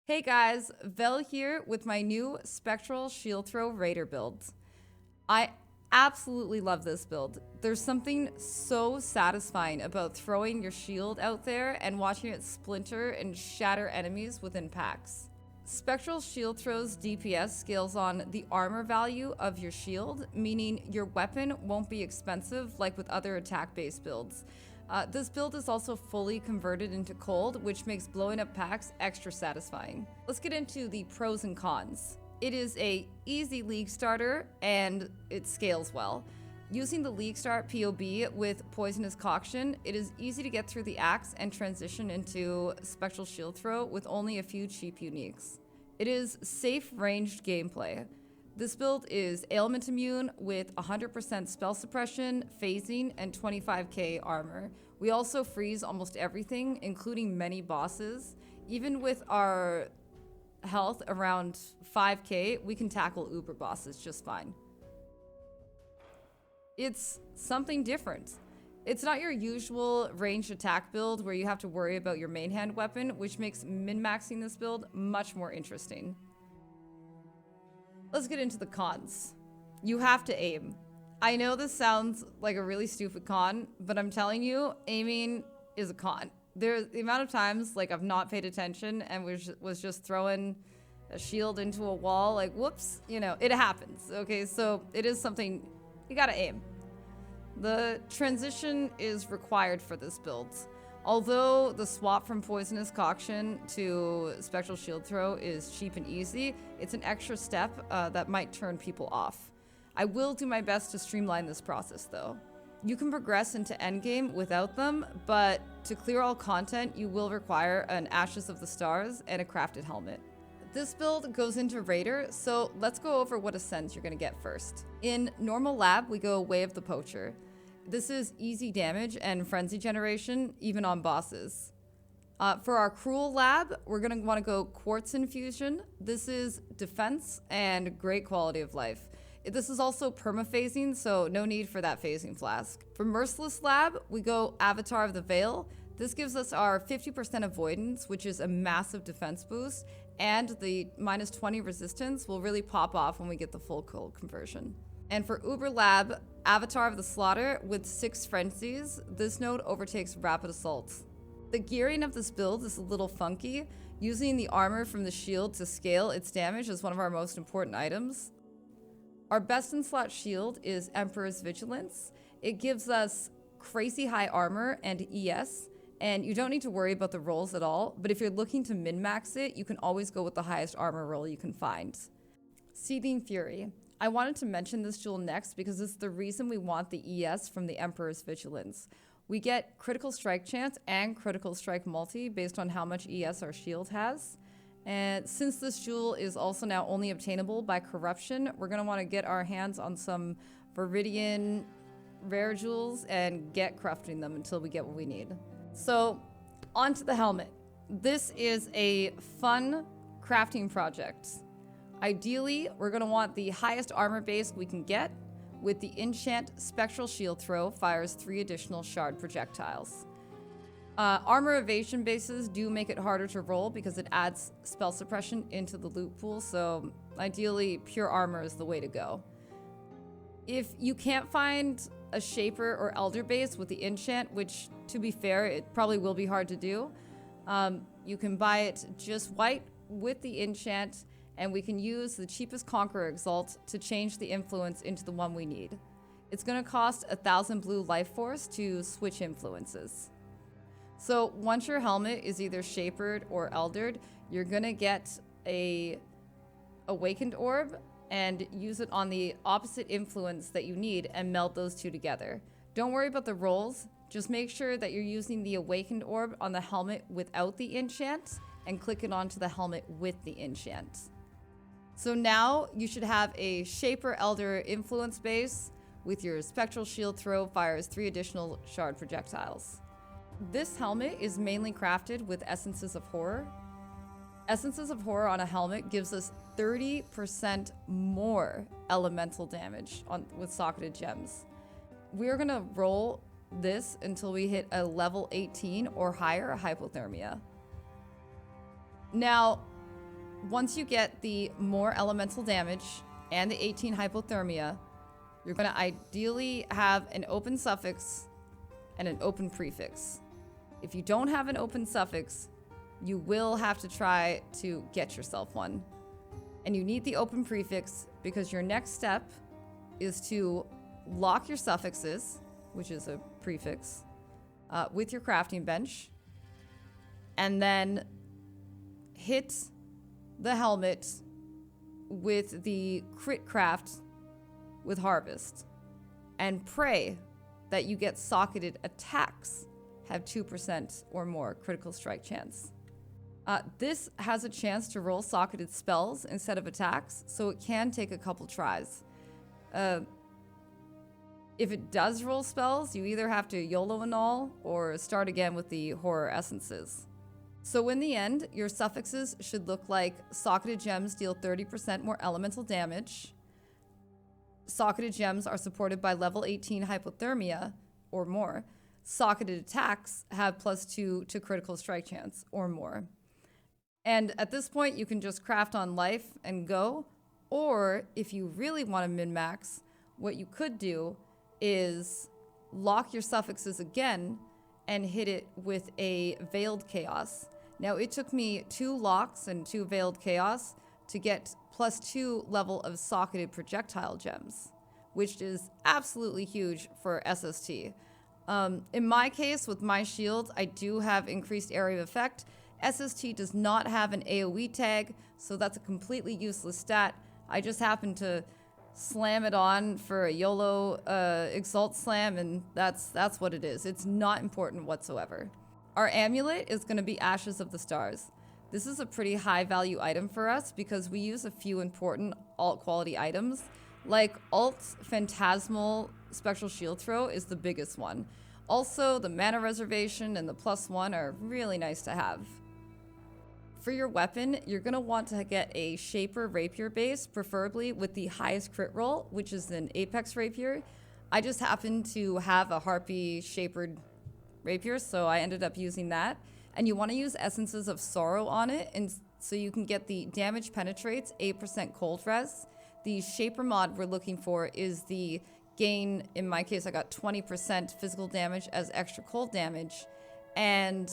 Hey guys, Vel here with my new Spectral Shield Throw Raider build. I absolutely love this build. There's something so satisfying about throwing your shield out there and watching it splinter and shatter enemies within packs. Spectral Shield Throw's DPS scales on the armor value of your shield, meaning your weapon won't be expensive like with other attack-based builds. This build is also fully converted into cold, which makes blowing up packs extra satisfying. Let's get into the pros and cons. It is a easy league starter and it scales well. Using the Leaguestart PoB with Poisonous Coction, it is easy to get through the axe and transition into Spectral Shield Throw with only a few cheap uniques. It is safe ranged gameplay. This build is ailment immune with 100% spell suppression, phasing, and 25k armor. We also freeze almost everything, including many bosses. Even with our health around 5k, we can tackle uber bosses just fine. It's something different. It's not your usual ranged attack build where you have to worry about your main hand weapon, which makes min-maxing this build much more interesting. Let's get into the cons. You have to aim. I know this sounds like a really stupid con, but I'm telling you, aiming is a con. There's the amount of times like I've not paid attention and was just throwing a shield into a wall, like whoops, you know, it happens. Okay, so it is something you gotta aim. The transition is required for this build. Although the swap from Poisonous Coction to Spectral Shield Throw is cheap and easy, it's an extra step that might turn people off. I will do my best to streamline this process though. You can progress into endgame without them, but to clear all content, you will require an Ashes of the Stars and a crafted helmet. This build goes into Raider, so let's go over what ascends you're gonna get first. In normal lab, we go Way of the Poacher. This is easy damage and frenzy generation, even on bosses. For our cruel lab, we're gonna wanna go Quartz Infusion. This is defense and great quality of life. This is also perma-phasing, so no need for that phasing flask. For Merciless lab, we go Avatar of the Veil. This gives us our 50% avoidance, which is a massive defense boost, and the minus 20 resistance will really pop off when we get the full cold conversion. And for Uber Lab, Avatar of the Slaughter with 6 frenzies, this node overtakes Rapid Assault. The gearing of this build is a little funky. Using the armor from the shield to scale its damage is one of our most important items. Our best in slot shield is Emperor's Vigilance. It gives us crazy high armor and ES, and you don't need to worry about the rolls at all, but if you're looking to min-max it, you can always go with the highest armor roll you can find. Seething Fury. I wanted to mention this jewel next because it's the reason we want the ES from the Emperor's Vigilance. We get critical strike chance and critical strike multi based on how much ES our shield has. And since this jewel is also now only obtainable by corruption, we're going to want to get our hands on some Viridian rare jewels and get crafting them until we get what we need. So, onto the helmet. This is a fun crafting project. Ideally, we're going to want the highest armor base we can get, with the enchant Spectral Shield Throw fires 3 additional shard projectiles. Armor evasion bases do make it harder to roll because it adds spell suppression into the loot pool, so ideally pure armor is the way to go. If you can't find a Shaper or Elder base with the enchant, which to be fair, it probably will be hard to do, you can buy it just white with the enchant, and we can use the cheapest Conqueror Exalt to change the influence into the one we need. It's going to cost 1,000 blue life force to switch influences. So once your helmet is either Shapered or Eldered, you're going to get a Awakened Orb and use it on the opposite influence that you need and meld those two together. Don't worry about the rolls, just make sure that you're using the Awakened Orb on the helmet without the enchant and click it onto the helmet with the enchant. So now you should have a Shaper Elder influence base with your Spectral Shield Throw fires 3 additional shard projectiles. This helmet is mainly crafted with Essences of Horror. Essences of Horror on a helmet gives us 30% more elemental damage with socketed gems. We're gonna roll this until we hit a level 18 or higher hypothermia. Now, once you get the more elemental damage and the 18 hypothermia, you're going to ideally have an open suffix and an open prefix. If you don't have an open suffix, you will have to try to get yourself one. And you need the open prefix because your next step is to lock your suffixes, which is a prefix, with your crafting bench, and then hit the helmet with the crit craft with harvest, and pray that you get socketed attacks have 2% or more critical strike chance. This has a chance to roll socketed spells instead of attacks, so it can take a couple tries. If it does roll spells, you either have to YOLO and all or start again with the horror essences. So in the end, your suffixes should look like socketed gems deal 30% more elemental damage. Socketed gems are supported by level 18 hypothermia or more. Socketed attacks have +2 to critical strike chance or more. And at this point, you can just craft on life and go. Or if you really want to min-max, what you could do is lock your suffixes again and hit it with a Veiled Chaos. Now, it took me 2 locks and 2 Veiled Chaos to get +2 level of socketed projectile gems, which is absolutely huge for SST. In my case, with my shield, I do have increased area of effect. SST does not have an AoE tag, so that's a completely useless stat. I just happen to slam it on for a YOLO Exalt Slam, and that's what it is. It's not important whatsoever. Our amulet is going to be Ashes of the Stars. This is a pretty high value item for us because we use a few important alt quality items. Like alt Phantasmal Spectral Shield Throw is the biggest one. Also, the mana reservation and the +1 are really nice to have. For your weapon, you're going to want to get a Shaper Rapier base, preferably with the highest crit roll, which is an Apex Rapier. I just happen to have a Harpy Shapered Rapier, so I ended up using that. And you want to use Essences of Sorrow on it, and so you can get the damage penetrates, 8% cold res. The Shaper mod we're looking for is the gain, in my case, I got 20% physical damage as extra cold damage. And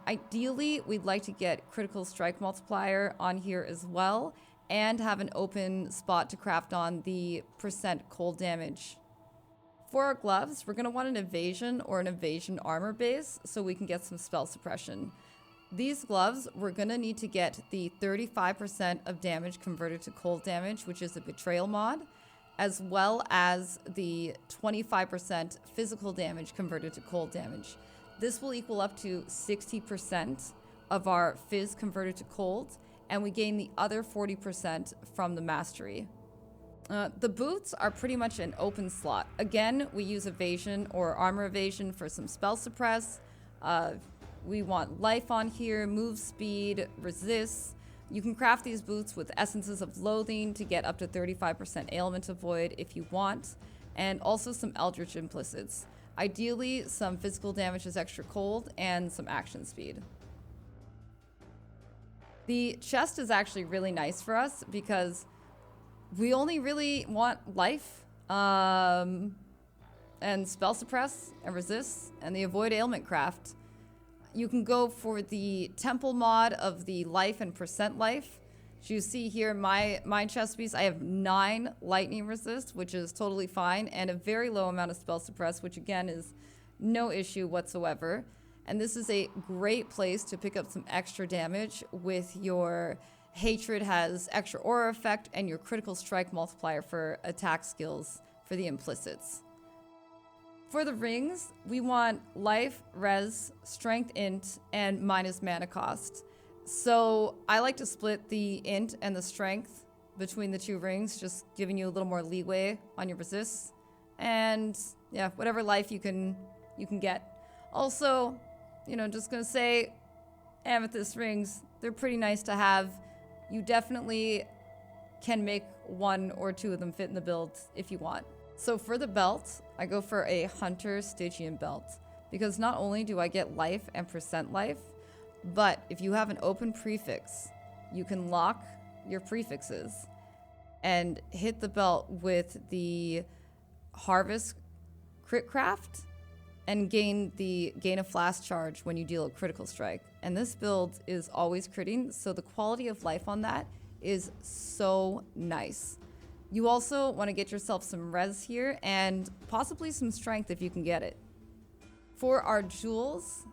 ideally, we'd like to get critical strike multiplier on here as well, and have an open spot to craft on the % cold damage. For our gloves, we're going to want an evasion or an evasion armor base so we can get some spell suppression. These gloves, we're going to need to get the 35% of damage converted to cold damage, which is a betrayal mod, as well as the 25% physical damage converted to cold damage. This will equal up to 60% of our fizz converted to cold, and we gain the other 40% from the mastery. The boots are pretty much an open slot. Again, we use evasion or armor evasion for some spell suppress. We want life on here, move speed, resist. You can craft these boots with Essences of Loathing to get up to 35% ailment avoid if you want, and also some Eldritch implicits. Ideally, some physical damage is extra cold and some action speed. The chest is actually really nice for us because we only really want life and spell suppress and resist and the avoid ailment craft. You can go for the temple mod of the life and % life. As you see here, my chest piece, I have 9 lightning resist, which is totally fine, and a very low amount of spell suppress, which again is no issue whatsoever. And this is a great place to pick up some extra damage with your Hatred has extra aura effect and your critical strike multiplier for attack skills for the implicits. For the rings, we want life, res, strength int, and minus mana cost. So I like to split the int and the strength between the 2 rings, just giving you a little more leeway on your resists. And yeah, whatever life you can get. Also, just gonna say, amethyst rings, they're pretty nice to have. You definitely can make 1 or 2 of them fit in the build if you want. So for the belt, I go for a Hunter Stygian belt because not only do I get life and % life, but if you have an open prefix, you can lock your prefixes and hit the belt with the Harvest Crit Craft and gain a flash charge when you deal a critical strike. And this build is always critting, so the quality of life on that is so nice. You also want to get yourself some res here and possibly some strength if you can get it. For our jewels,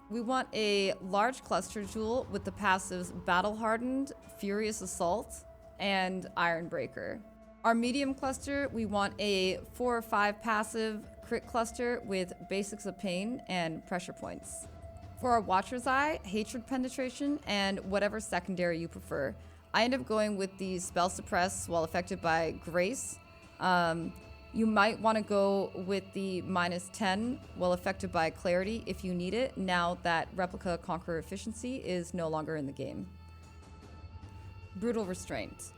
we want a large cluster jewel with the passives Battle Hardened, Furious Assault, and Iron Breaker. Our medium cluster, we want a 4 or 5 passive crit cluster with Basics of Pain and Pressure Points. For our Watcher's Eye, Hatred Penetration, and whatever secondary you prefer. I end up going with the Spell Suppress while affected by Grace. You might want to go with the -10 while affected by Clarity if you need it, now that Replica Conqueror Efficiency is no longer in the game. Brutal Restraint.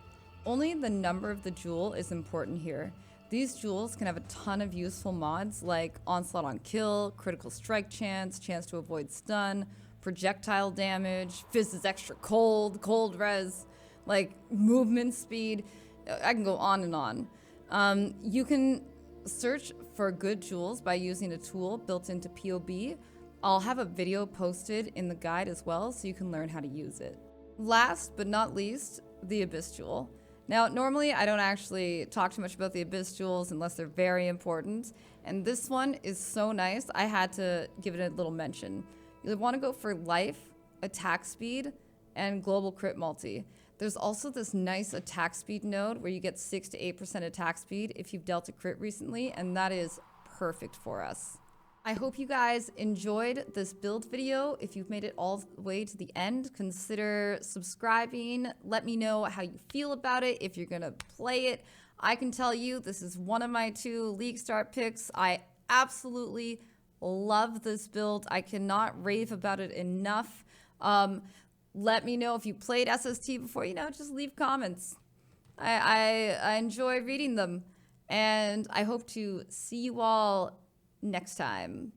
Only the number of the jewel is important here. These jewels can have a ton of useful mods like Onslaught on Kill, Critical Strike Chance, Chance to Avoid Stun, Projectile Damage, Fizz is extra cold, Cold Res, like Movement Speed. I can go on and on. You can search for good jewels by using a tool built into PoB. I'll have a video posted in the guide as well so you can learn how to use it. Last but not least, the Abyss Jewel. Now, normally I don't actually talk too much about the Abyss Jewels unless they're very important, and this one is so nice, I had to give it a little mention. You want to go for life, attack speed, and global crit multi. There's also this nice attack speed node where you get 6 to 8% attack speed if you've dealt a crit recently, and that is perfect for us. I hope you guys enjoyed this build video. If you've made it all the way to the end, consider subscribing. Let me know how you feel about it, if you're gonna play it. I can tell you this is one of my 2 Leaguestart picks. I absolutely love this build. I cannot rave about it enough. Let me know if you played SST before, just leave comments. I enjoy reading them. And I hope to see you all next time.